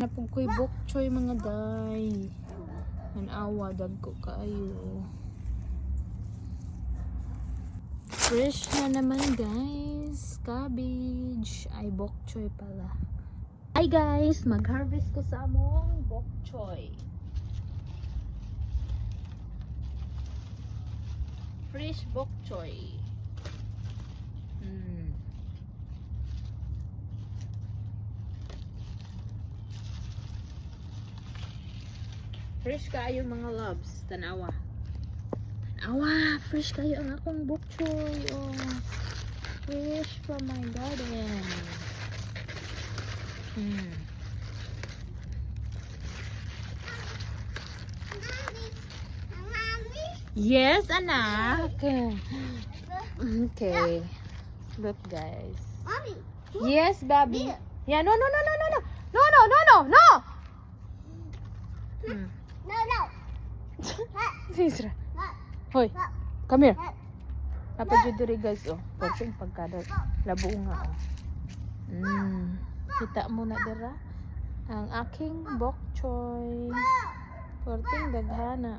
Napag ko'y bok choy mga day. Nanawa, dagko kaayo. Fresh na naman guys. Cabbage. Ay, bok choy pala. Hi guys, mag-harvest ko sa among bok choy. Fresh bok choy. Fresh kayo mga loves. Tanawa. Tanawa. Fresh kayo ang akong bok choy. Oh. Fresh from my garden. Yes, anak. Okay. Look, guys. Mommy. Yes, Bobby. Yeah, no. No. No. Sisra. Hoy, come here. Napag diri guys, oh. Porting pagkada. Labo nga, oh. Kita mo na dira ang aking bok choy. Porting daghana.